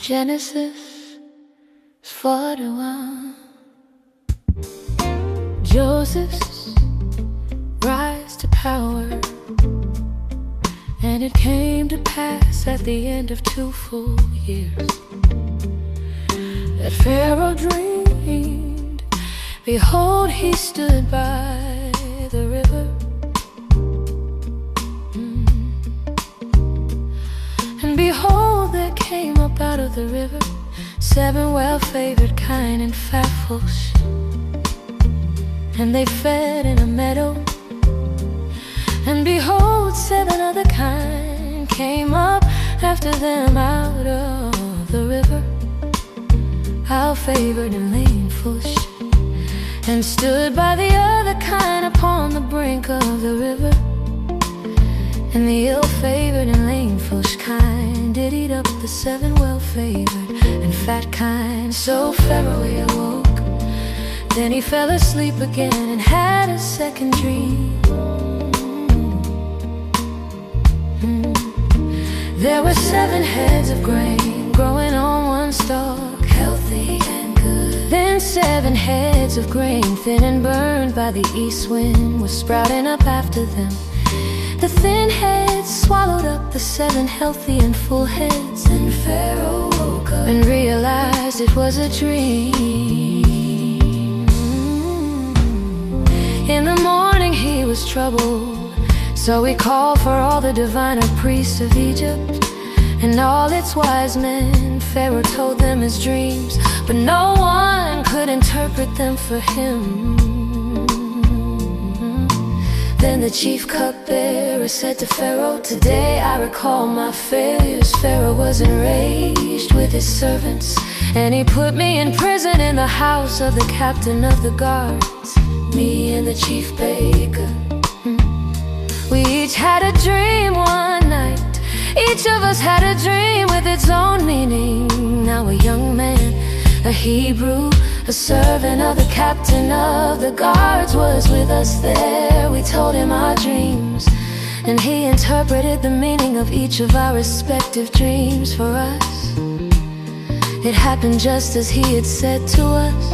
Genesis 41. Joseph's rise to power. And it came to pass at the end of 2 full years that Pharaoh dreamed. Behold, he stood by the river, and behold, there came up out of the river 7 well-favored kine and fat fish, and they fed in a meadow. And behold, 7 other kine came up after them out of the river, ill-favored and lame fish, and stood by the other kine upon the brink of the river. And the ill-favored and lame fish kine did eat up the 7 well-favored and fat kine. So Pharaoh he awoke, then he fell asleep again and had a second dream. There were 7 heads of grain growing on one stalk, healthy and good. Then 7 heads of grain, thin and burned by the east wind, were sprouting up after them. The thin heads swallowed up the 7 healthy and full heads. And Pharaoh woke up and realized it was a dream. In the morning he was troubled, so he called for all the diviner priests of Egypt and all its wise men. Pharaoh told them his dreams, but no one could interpret them for him. Then the chief cupbearer said to Pharaoh, "Today I recall my failures." Pharaoh was enraged with his servants, and he put me in prison in the house of the captain of the guards, me and the chief baker. We each had a dream one night. Each of us had a dream with its own meaning. Now a young man, a Hebrew, a servant of the captain of the guards, was with us there. We told him our dreams, and he interpreted the meaning of each of our respective dreams for us. It happened just as he had said to us.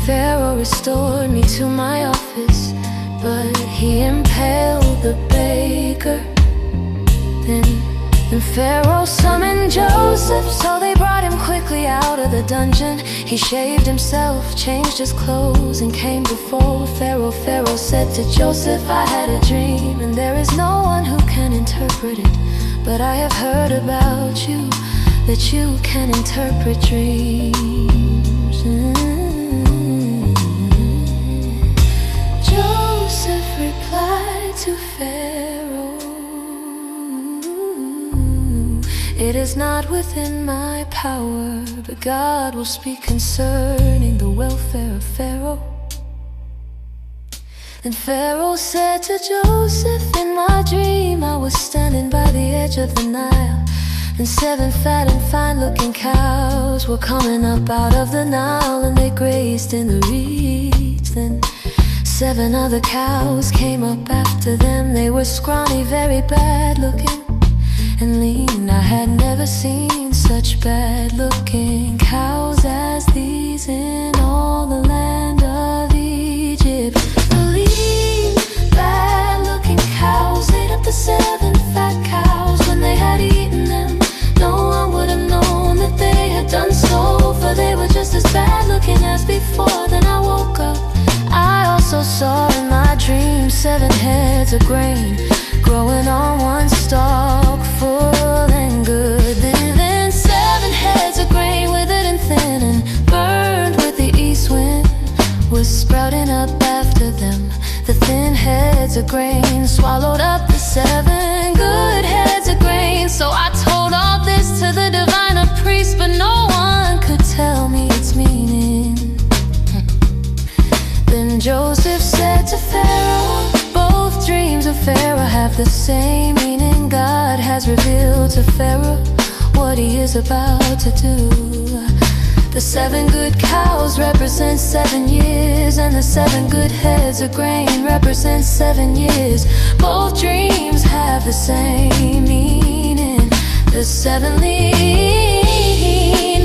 Pharaoh restored me to my office, but he impaled the baker. Then Pharaoh summoned Joseph, so they brought him quickly out of the dungeon. He shaved himself, changed his clothes, and came before Pharaoh. Pharaoh said to Joseph, "I had a dream, and there is no one who can interpret it. But I have heard about you, that you can interpret dreams." Joseph replied to Pharaoh, "It is not within my power, but God will speak concerning the welfare of Pharaoh." Then Pharaoh said to Joseph, "In my dream I was standing by the edge of the Nile, and 7 fat and fine-looking cows were coming up out of the Nile, and they grazed in the reeds. Then 7 other cows came up after them. They were scrawny, very bad-looking and lean. I had never seen such bad-looking cows as these in all the land of Egypt. The lean, bad-looking cows ate up the 7 fat cows. When they had eaten them, no one would have known that they had done so, for they were just as bad-looking as before. Then I woke up. I also saw in my dream 7 heads of grain growing on one stalk, full and good. Then 7 heads of grain, withered and thin and burned with the east wind, was sprouting up after them. The thin heads of grain swallowed up the 7 good heads of grain. So I told all this to the diviner priest, but no one could tell me its meaning. Then Joseph said to Pharaoh, "Both dreams of Pharaoh have the same meaning. God has revealed to Pharaoh what what he is about to do. The 7 good cows represent 7 years, and the 7 good heads of grain represent 7 years. Both dreams have the same meaning. The 7 lean,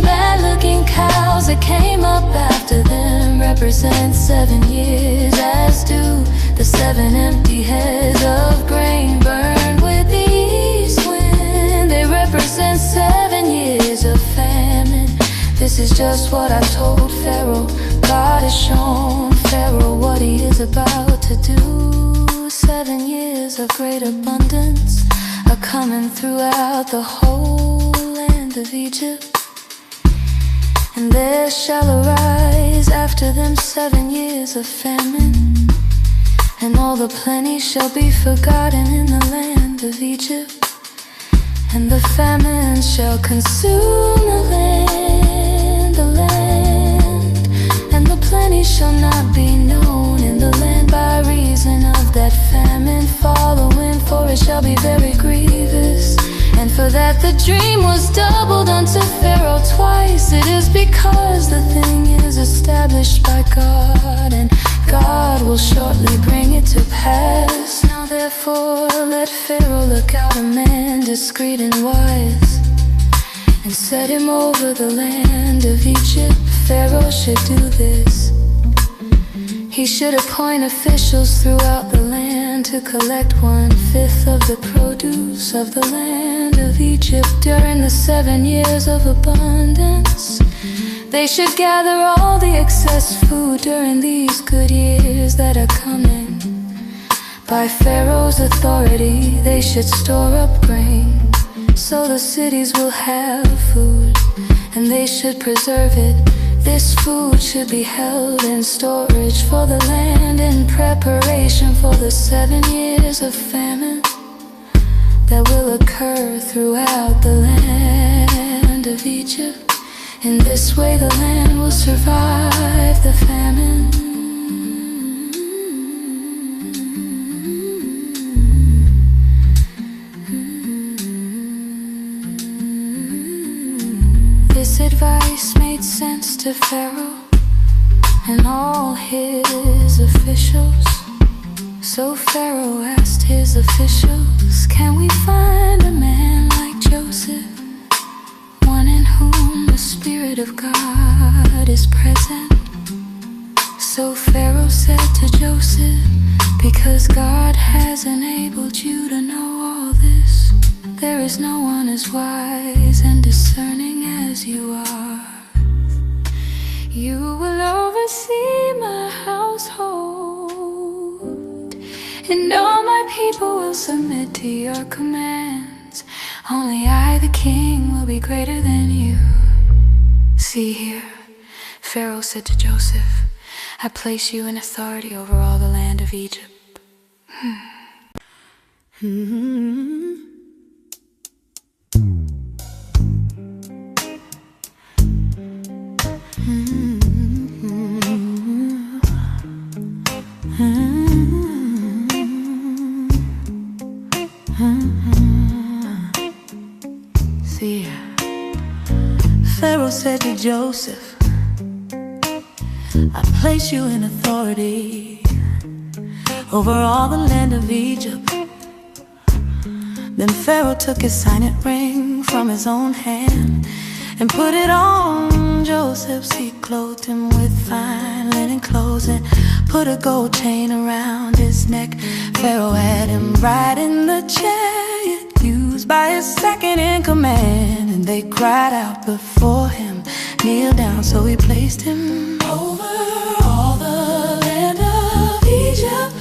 bad-looking cows that came up after them represent 7 years, as do the 7 empty heads of grain burned with the east wind. They represent 7 years of famine. This is just what I told Pharaoh. God has shown Pharaoh what he is about to do. 7 years of great abundance are coming throughout the whole land of Egypt. And there shall arise after them 7 years of famine, and all the plenty shall be forgotten in the land of Egypt. And the famine shall consume the land, and the plenty shall not be known in the land by reason of that famine following, for it shall be very grievous. And for that the dream was doubled unto Pharaoh twice. It is because the thing is established by God, and God will shortly bring it to pass. Now therefore let Pharaoh look out a man discreet and wise, and set him over the land of Egypt. Pharaoh should do this. He should appoint officials throughout the land to collect 1/5 of the produce of the land of Egypt during the 7 years of abundance. They should gather all the excess food during these good years that are coming. By Pharaoh's authority, they should store up grain, so the cities will have food, and they should preserve it. This food should be held in storage for the land in preparation for the 7 years of famine that will occur throughout the land of Egypt. In this way the land will survive the famine. This advice made sense to Pharaoh and all his officials. So Pharaoh asked his officials, "Can we find a man like Joseph, one in whom the Spirit of God is present?" So Pharaoh said to Joseph, "Because God has enabled you to know all this, there is no one as wise and discerning as you are. You will oversee my household, and all my people will submit to your commands. Only I, the king, will be greater than you." See here, Pharaoh said to Joseph, "I place you in authority over all the land of Egypt." See, Pharaoh said to Joseph, "I place you in authority over all the land of Egypt." Then Pharaoh took his signet ring from his own hand and put it on Joseph's. He clothed him with fine linen clothes and put a gold chain around his neck. Pharaoh had him ride in the chariot used by his second in command, and they cried out before him, "Kneel down." So he placed him over all the land of Egypt.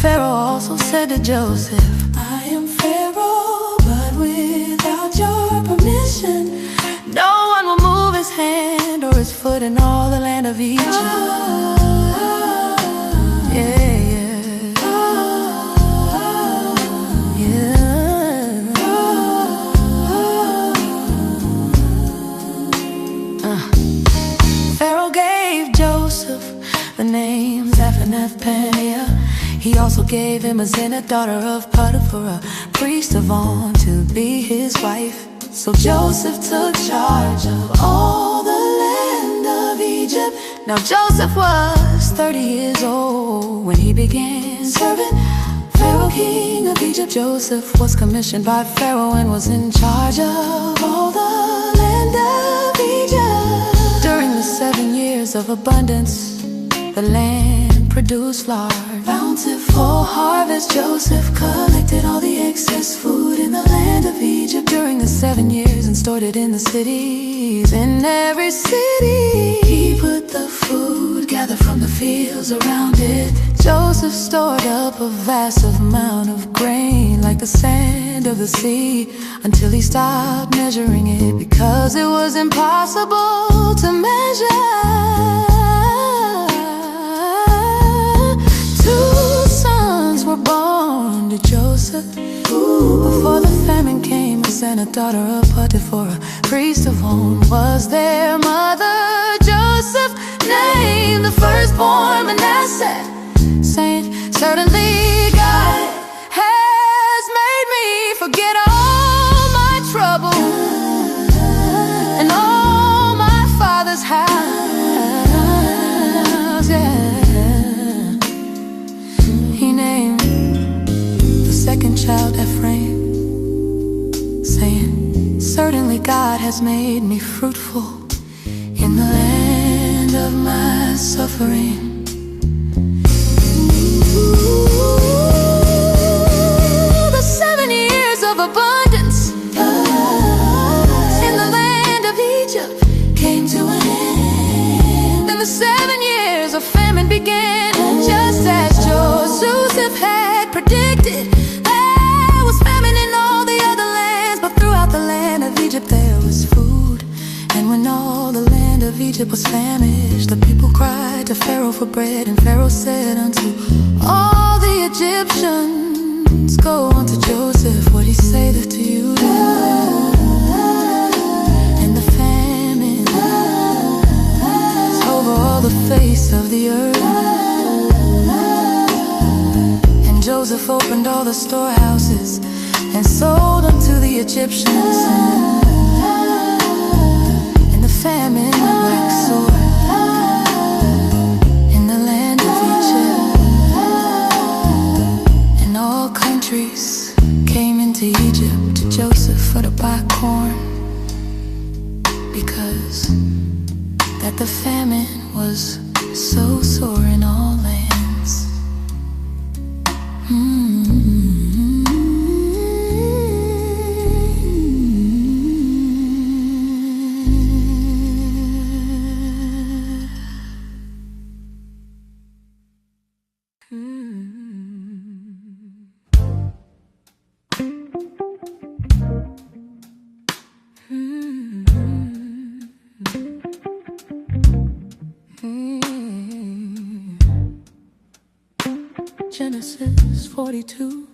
Pharaoh also said to Joseph, "I am Pharaoh, but without your permission, no one will move his hand or his foot in all the land of Egypt." Pharaoh gave Joseph the name Zaphenath-Paneah. He also gave him a Zena, daughter of Potiphar, a priest of On, to be his wife. So Joseph took charge of all the land of Egypt. Now Joseph was 30 years old when he began serving Pharaoh, king of Egypt. Joseph was commissioned by Pharaoh and was in charge of all the land of Egypt. During the 7 years of abundance, the land produced large, bountiful harvest. Joseph collected all the excess food in the land of Egypt during the 7 years and stored it in the cities. In every city he put the food gathered from the fields around it. Joseph stored up a vast amount of grain like the sand of the sea, until he stopped measuring it because it was impossible to measure. 2 sons were born to Joseph before the famine came. A son, a daughter of Potiphar, a priest of On was their mother. Joseph named the firstborn Manasseh, saying, certainly God has made me forget all my trouble and all my father's house. Yeah. He named the second child Ephraim, saying, certainly God has made me fruitful in the land of my suffering. The 7 years of abundance in the land of Egypt came to an end. Then the 7 years of famine began, just as Joseph had predicted. There was famine in all the other lands, but throughout the land of Egypt there was food. And when all the land of Egypt was famished, the people cried to Pharaoh for bread. And Pharaoh said unto all the Egyptians, go unto Joseph, what he saith to you do. And the famine is over all the face of the earth. And Joseph opened all the storehouses and sold unto the Egyptians. And the famine waxed sore in the land of Egypt. And all countries came into Egypt to Joseph for to buy corn, because that the famine was so sore in all lands. Genesis 42.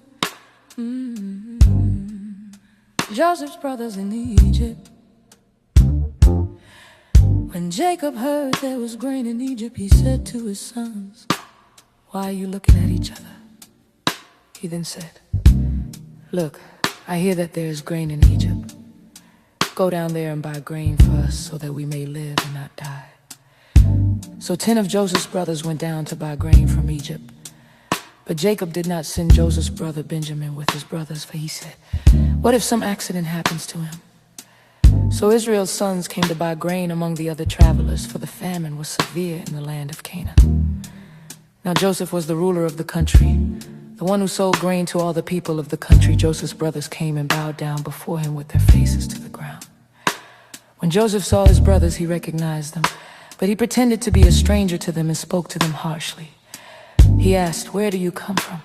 Joseph's brothers in Egypt. When Jacob heard there was grain in Egypt, he said to his sons, why are you looking at each other? He then said, look, I hear that there is grain in Egypt. Go down there and buy grain for us so that we may live and not die. So 10 of Joseph's brothers went down to buy grain from Egypt. But Jacob did not send Joseph's brother Benjamin with his brothers, for he said, what if some accident happens to him? So Israel's sons came to buy grain among the other travelers, for the famine was severe in the land of Canaan. Now Joseph was the ruler of the country, the one who sold grain to all the people of the country. Joseph's brothers came and bowed down before him with their faces to the ground. When Joseph saw his brothers, he recognized them, but he pretended to be a stranger to them and spoke to them harshly. He asked, where do you come from?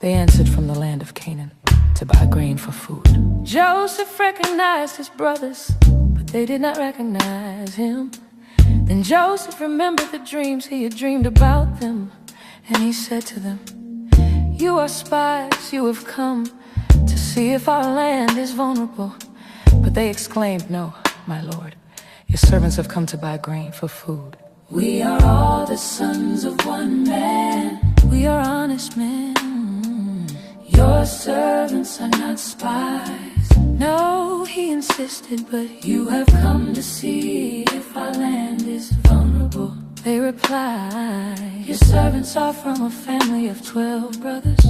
They answered, from the land of Canaan, to buy grain for food. Joseph recognized his brothers, but they did not recognize him. Then Joseph remembered the dreams he had dreamed about them, and he said to them, you are spies, you have come to see if our land is vulnerable. But they exclaimed, no, my lord, your servants have come to buy grain for food. We are all the sons of one man. We are honest men. Your servants are not spies. No, he insisted, but you have come to see if our land is vulnerable. They replied, your servants are from a family of 12 brothers.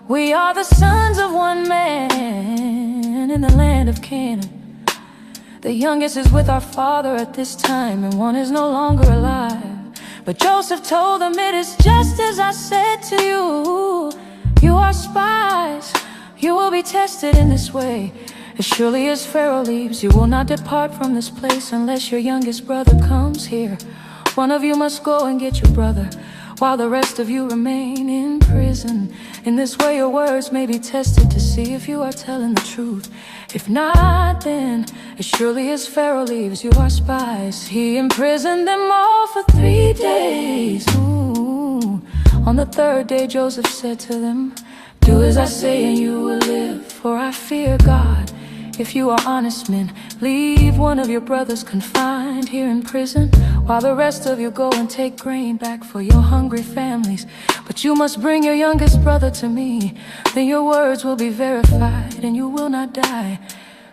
We are the sons of one man in the land of Canaan. The youngest is with our father at this time, and one is no longer alive. But Joseph told them, it is just as I said to you. You are spies. You will be tested in this way. As surely as Pharaoh leaves, you will not depart from this place unless your youngest brother comes here. One of you must go and get your brother, while the rest of you remain in prison. In this way your words may be tested to see if you are telling the truth. If not, then as surely as Pharaoh leaves, you are spies. He imprisoned them all for 3 days. Ooh. On the 3rd day Joseph said to them, do as I say and you will live, for I fear God. If you are honest men, leave one of your brothers confined here in prison, while the rest of you go and take grain back for your hungry families. But you must bring your youngest brother to me, then your words will be verified and you will not die.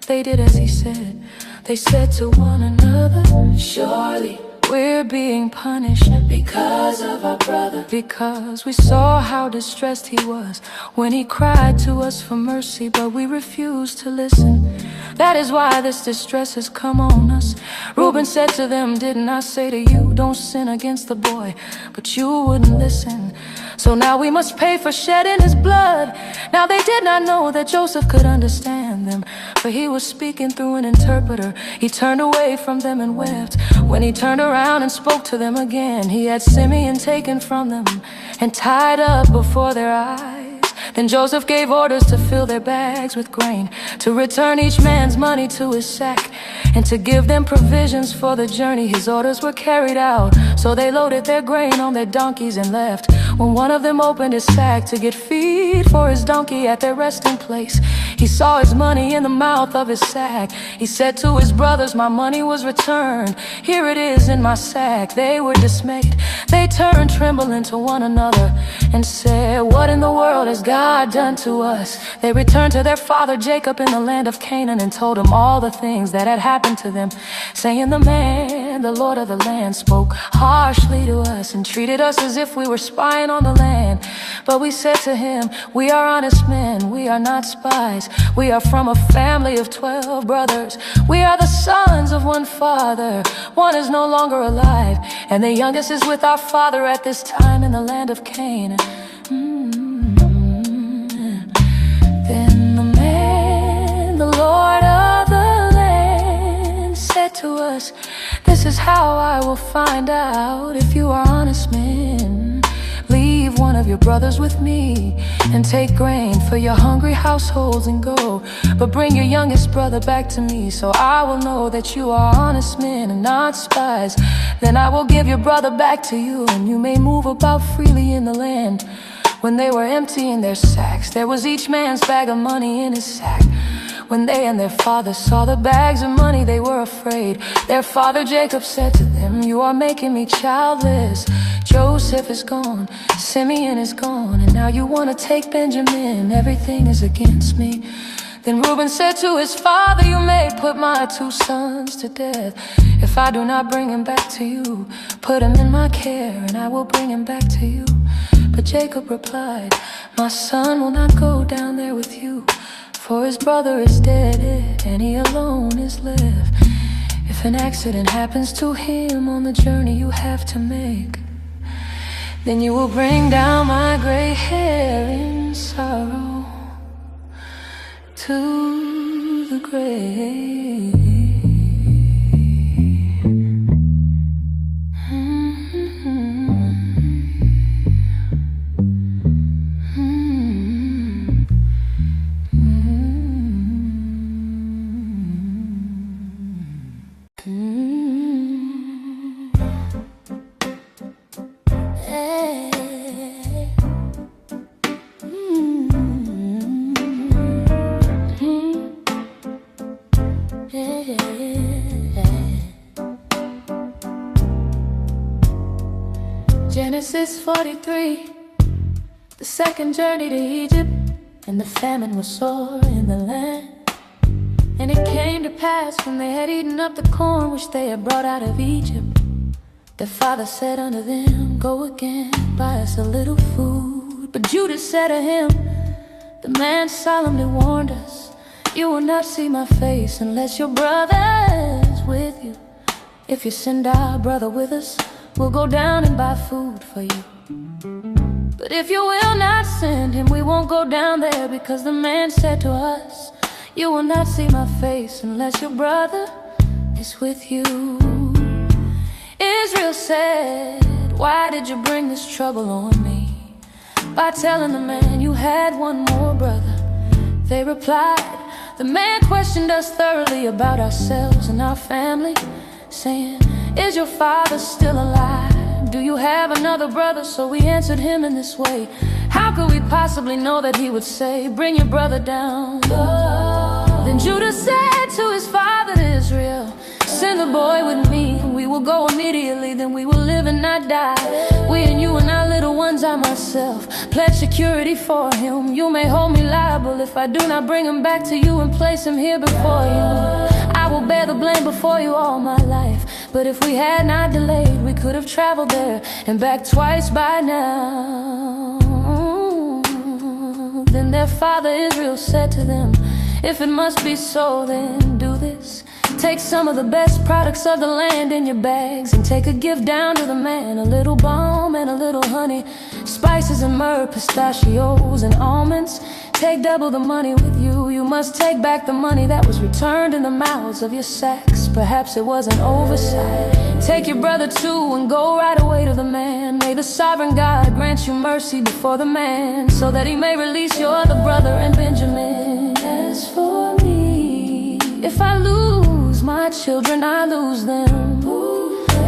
They did as he said. They said to one another, surely we're being punished because of our brother, because we saw how distressed he was when he cried to us for mercy, but we refused to listen. That is why this distress has come on us. Reuben said to them, didn't I say to you, don't sin against the boy? But you wouldn't listen. So now we must pay for shedding his blood. Now they did not know that Joseph could understand them, for he was speaking through an interpreter. He turned away from them and wept. When he turned around and spoke to them again, he had Simeon taken from them and tied up before their eyes. Then Joseph gave orders to fill their bags with grain, to return each man's money to his sack, and to give them provisions for the journey. His orders were carried out, so they loaded their grain on their donkeys and left. When one of them opened his sack to get feed for his donkey at their resting place, he saw his money in the mouth of his sack. He said to his brothers, my money was returned. Here it is in my sack. They were dismayed. They turned trembling to one another and said, what in the world has God done to us? They returned to their father Jacob in the land of Canaan and told him all the things that had happened to them, saying, the man, the Lord of the land, spoke harshly to us and treated us as if we were spying on the land. But we said to him, we are honest men, we are not spies. We are from a family of 12 brothers. We are the sons of one father. One is no longer alive, and the youngest is with our father at this time in the land of Canaan. Then the man, the Lord of the land, said to us, this is how I will find out if you are honest men. Leave one of your brothers with me and take grain for your hungry households and go. But bring your youngest brother back to me, so I will know that you are honest men and not spies. Then I will give your brother back to you, and you may move about freely in the land. When they were emptying their sacks, there was each man's bag of money in his sack. When they and their father saw the bags of money, they were afraid. Their father Jacob said to them, you are making me childless. Joseph is gone, Simeon is gone, and now you want to take Benjamin. Everything is against me. Then Reuben said to his father, you may put my 2 sons to death if I do not bring him back to you. Put him in my care and I will bring him back to you. But Jacob replied, my son will not go down there with you, for his brother is dead and he alone is left. If an accident happens to him on the journey you have to make, then you will bring down my gray hair in sorrow to the grave. Genesis 43, the second journey to Egypt. and the famine was sore in the land. And it came to pass, when they had eaten up the corn which they had brought out of Egypt, the father said unto them, Go again, buy us a little food. But Judah said to him, The man solemnly warned us, You will not see my face unless your brother is with you. If you send our brother with us, we'll go down and buy food for you. But if you will not send him, we won't go down there, because the man said to us, You will not see my face unless your brother is with you. Israel said, Why did you bring this trouble on me by telling the man you had one more brother? They replied, The man questioned us thoroughly about ourselves and our family, saying, Is your father still alive? Do you have another brother? So we answered him in this way, How could we possibly know that he would say, Bring your brother down? Then Judah said to his father Israel, Send the boy with me, and we will go immediately. Then we will live and not die, we and you and our little ones. I myself pledge security for him. You may hold me liable if I do not bring him back to you and place him here before you. I will bear the blame before you all my life. But if we had not delayed, we could have traveled there and back twice by now. Then their father Israel said to them, If it must be so, then do this. Take some of the best products of the land in your bags, and take a gift down to the man, a little balm and a little honey, spices and myrrh, pistachios and almonds. Take double the money with you. You must take back the money that was returned in the mouths of your sacks. Perhaps it was an oversight. Take your brother too and go right away to the man. May the sovereign God grant you mercy before the man, so that he may release your other brother and Benjamin. As for me, if I lose my children, I lose them.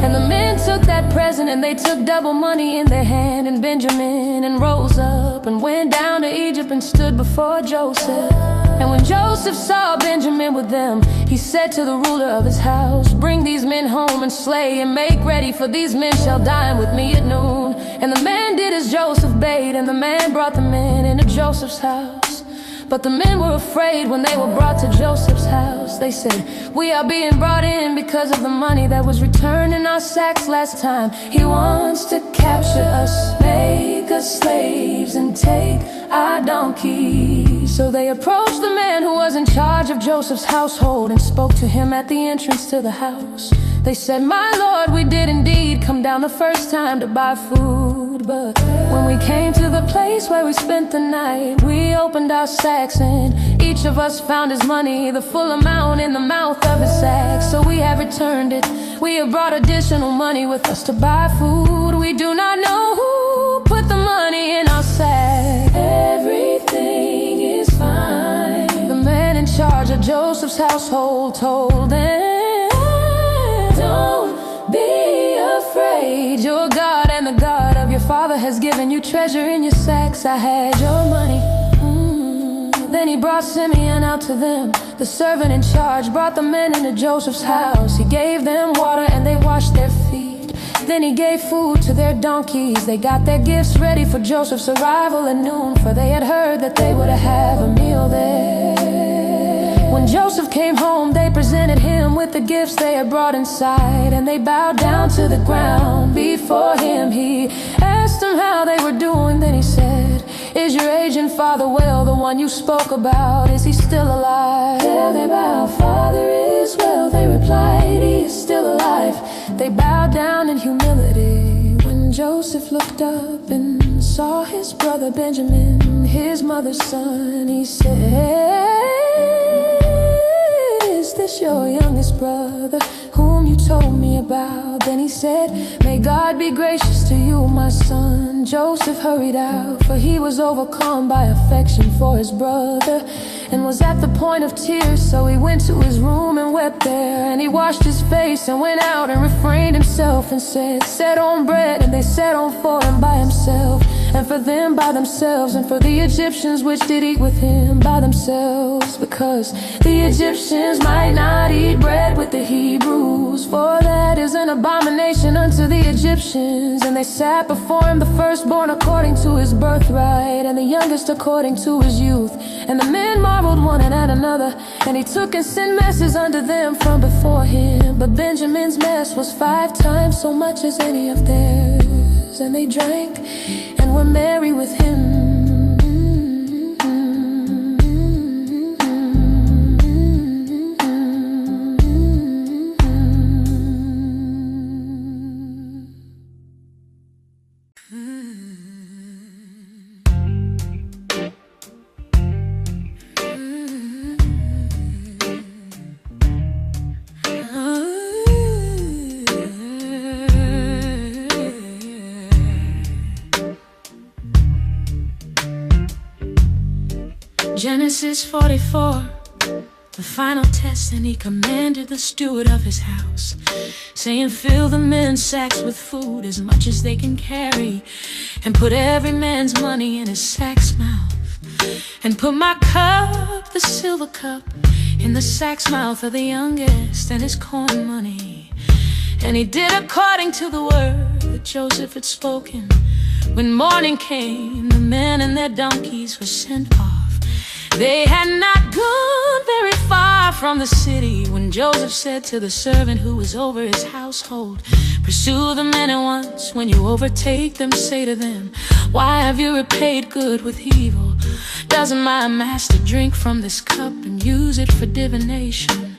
And the men took that present, and they took double money in their hand and Benjamin, and rose up and went down to Egypt and stood before Joseph. And when Joseph saw Benjamin with them, he said to the ruler of his house, Bring these men home and slay and make ready, for these men shall dine with me at noon. And the man did as Joseph bade, and the man brought the men into Joseph's house. But the men were afraid when they were brought to Joseph's house. They said, We are being brought in because of the money that was returned in our sacks last time. He wants to capture us, make us slaves, and take our donkeys. So they approached the man who was in charge of Joseph's household and spoke to him at the entrance to the house. They said, My lord, we did indeed come down the first time to buy food, but when we came to the place where we spent the night, we opened our sacks, and each of us found his money, the full amount, in the mouth of his sack. So we have returned it. We have brought additional money with us to buy food. We do not know who put the money in our sack. Everything is fine. The man in charge of Joseph's household told them, Don't be afraid. Your God and the God of your father has given you treasure in your sacks. I had your money. Then he brought Simeon out to them. The servant in charge brought the men into Joseph's house. He gave them water and they washed their feet. Then he gave food to their donkeys. They got their gifts ready for Joseph's arrival at noon, for they had heard that they would have a meal there. When Joseph came home, they presented him with the gifts they had brought inside, and they bowed down to the ground before him. He asked them how they were doing. Then he said, Is your aging father well, the one you spoke about? Is he still alive? Yeah, they bowed. Father is well, they replied. He is still alive. They bowed down in humility. When Joseph looked up and saw his brother Benjamin, his mother's son, he said, Is this your youngest brother, whom you told me about? Then he said, May God be gracious to you, my son. Joseph hurried out, for he was overcome by affection for his brother, and was at the point of tears. So he went to his room and wept there, and he washed his face and went out and refrained himself, and said, Set on bread, and they set on for him by himself. and for them by themselves, and for the Egyptians which did eat with him by themselves, because the Egyptians might not eat bread with the Hebrews, for that is an abomination unto the Egyptians. And they sat before him, the firstborn according to his birthright, and the youngest according to his youth. And the men marveled one at another, and he took and sent messes unto them from before him. But Benjamin's mess was 5 times so much as any of theirs, and they drank and were merry with him. Genesis 44, the final test. And he commanded the steward of his house, saying, fill the men's sacks with food as much as they can carry, and put every man's money in his sack's mouth, and put my cup, the silver cup, in the sack's mouth of the youngest, and his corn money. And he did according to the word that Joseph had spoken. When morning came, the men and their donkeys were sent off. They had not gone very far from the city, when Joseph said to the servant who was over his household, pursue the men at once. When you overtake them, say to them, why have you repaid good with evil? Doesn't my master drink from this cup and use it for divination?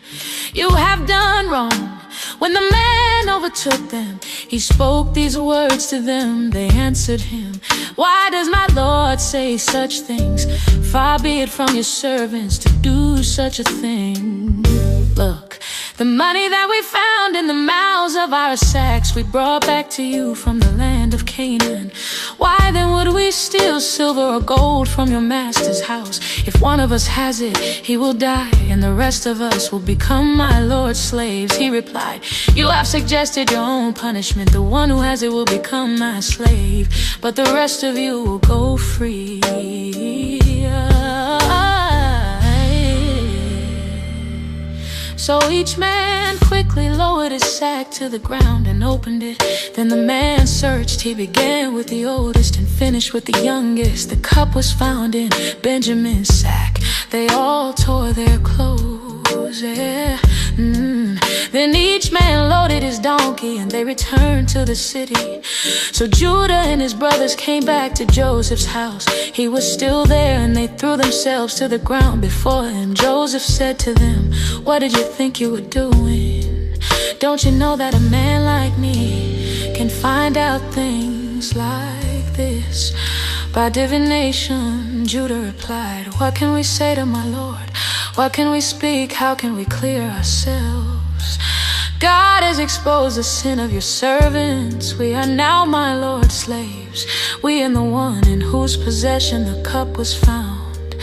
You have done wrong. When the man overtook them, he spoke these words to them. They answered him, why does my Lord say such things? Far be it from your servants to do such a thing. Look, the money that we found in the mouths of our sacks we brought back to you from the land of Canaan. Why then would we steal silver or gold from your master's house? If one of us has it, he will die, and the rest of us will become my Lord's slaves. He replied, you have suggested your own punishment. The one who has it will become my slave, but the rest of you will go free. So each man quickly lowered his sack to the ground and opened it. Then the man searched. He began with the oldest and finished with the youngest. The cup was found in Benjamin's sack. They all tore their clothes, yeah. Then each man loaded his donkey, and they returned to the city. So Judah and his brothers came back to Joseph's house. He was still there, and they threw themselves to the ground before him. Joseph said to them, what did you think you were doing? Don't you know that a man like me can find out things like this by divination? Judah replied, what can we say to my Lord? What can we speak? How can we clear ourselves? God has exposed the sin of your servants. We are now my Lord's slaves, we and the one in whose possession the cup was found.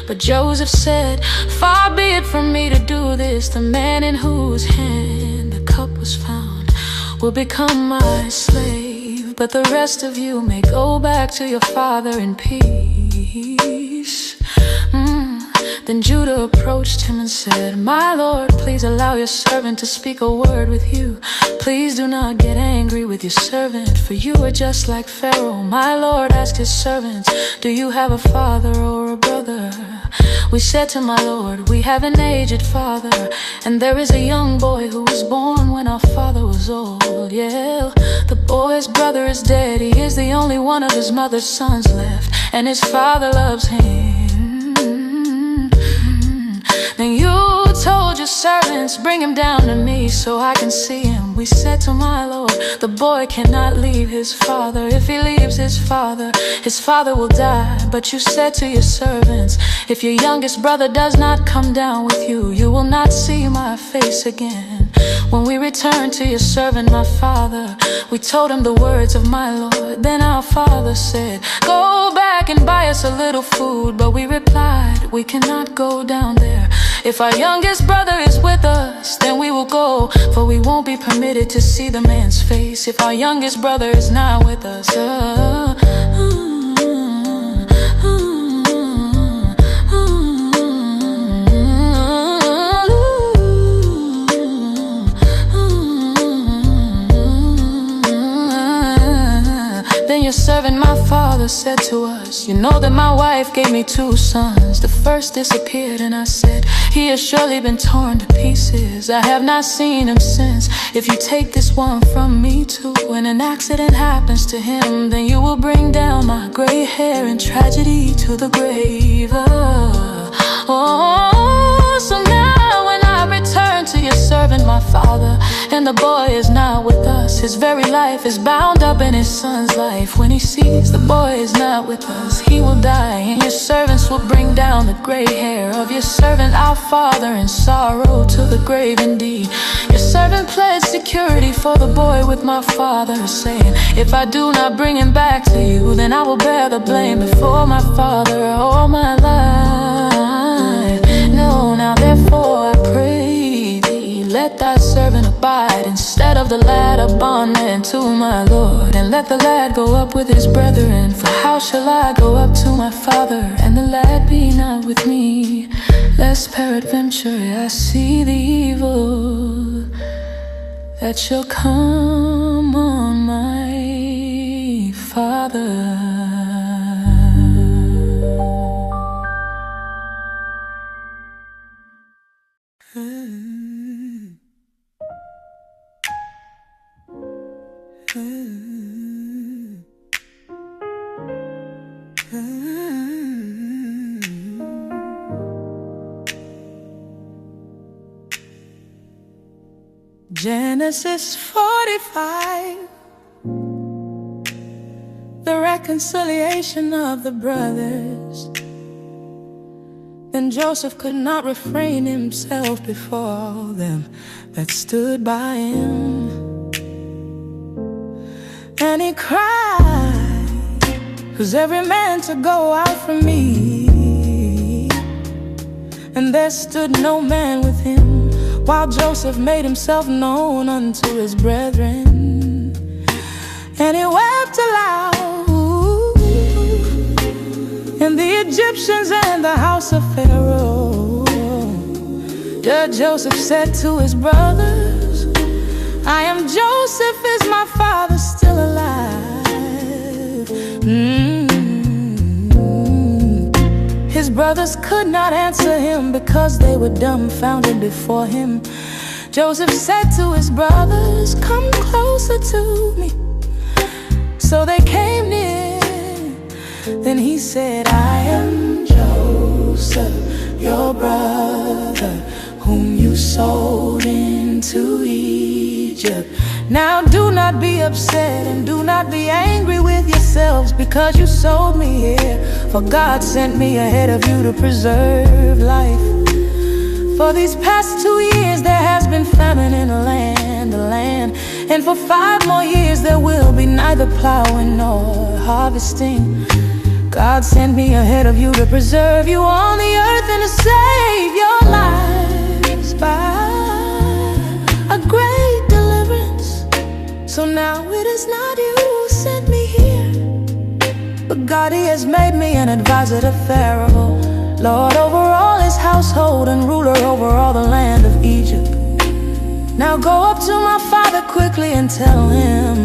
But Joseph said, far be it from me to do this. The man in whose hand the cup was found will become my slave, but the rest of you may go back to your father in peace. Then Judah approached him and said, my Lord, please allow your servant to speak a word with you. Please do not get angry with your servant, for you are just like Pharaoh. My Lord asked his servants, do you have a father or a brother? We said to my Lord, we have an aged father, and there is a young boy who was born when our father was old. Yeah, the boy's brother is dead. He is the only one of his mother's sons left, and his father loves him. Then you told your servants, bring him down to me so I can see him. We said to my Lord, the boy cannot leave his father. If he leaves his father will die. But you said to your servants, if your youngest brother does not come down with you, you will not see my face again. When we returned to your servant, my father, we told him the words of my Lord. Then our father said, go back and buy us a little food. But we replied, we cannot go down there. If our youngest brother is with us, then we will go, for we won't be permitted to see the man's face if our youngest brother is not with us. father said to us, "You know that my wife gave me 2 sons. The first disappeared and I said, he has surely been torn to pieces. I have not seen him since. If you take this one from me too, when an accident happens to him, then you will bring down my gray hair in tragedy to the grave." So now when I return to your servant, my father, and the boy is not with us, his very life is bound up in his son's life. When he sees the boy is not with us, he will die, and your servants will bring down the gray hair of your servant, our father, in sorrow to the grave indeed. Your servant pledged security for the boy with my father, saying, "If I do not bring him back to you, then I will bear the blame before my father all my life. No, now therefore I pray thee, let thy servant abide instead of the lad, a bondman to my Lord. And let the lad go up with his brethren, for how shall I go up to my father, and the lad be not with me? Lest peradventure I see the evil that shall come on my father." Genesis 45, the reconciliation of the brothers. Then Joseph could not refrain himself before all them that stood by him, and he cried, "Who's every man to go out from me?" And there stood no man with him, while Joseph made himself known unto his brethren. And he wept aloud, and the Egyptians and the house of Pharaoh. Then Joseph said to his brothers, "I am Joseph, is my father still alive?" His brothers could not answer him, because they were dumbfounded before him. Joseph said to his brothers, "Come closer to me." So they came near. Then he said, "I am Joseph, your brother, whom you sold into Egypt. Now do not be upset and do not be angry with yourselves because you sold me here. For God sent me ahead of you to preserve life. For these past 2 years there has been famine in the land, and for 5 more years there will be neither plowing nor harvesting. God sent me ahead of you to preserve you on the earth and to save your lives by a great deliverance. So now it is not you who sent me here, but God, he has made me an advisor to Pharaoh, Lord over all his household and ruler over all the land of Egypt. Now go up to my father quickly and tell him,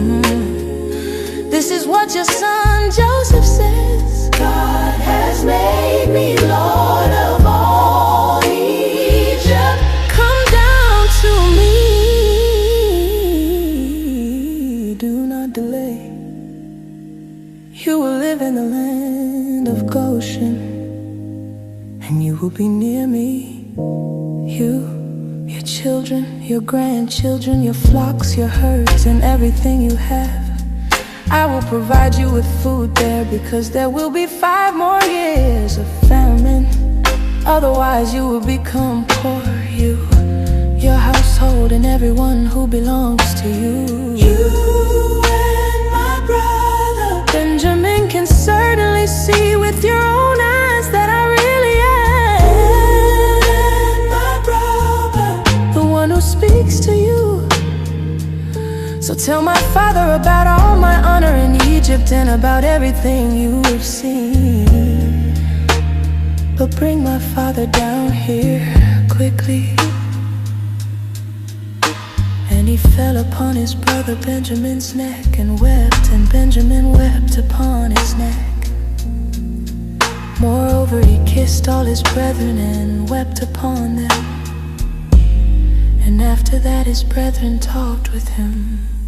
this is what your son Joseph says. God has made me Lord of all Egypt. Come down to me. Do not delay. You will live in the land of Goshen, and you will be near me. You, your children, your grandchildren, your flocks, your herds, and everything you have. I will provide you with food there, because there will be 5 more years of famine. Otherwise you will become poor, you, your household, and everyone who belongs to you. You and my brother Benjamin can certainly see with your own eyes that I really am my brother, the one who speaks to you. So tell my father about all my honor in Egypt and about everything you've seen. But bring my father down here quickly. And he fell upon his brother Benjamin's neck and wept, and Benjamin wept upon his neck. Moreover, he kissed all his brethren and wept upon them. And after that his brethren talked with him.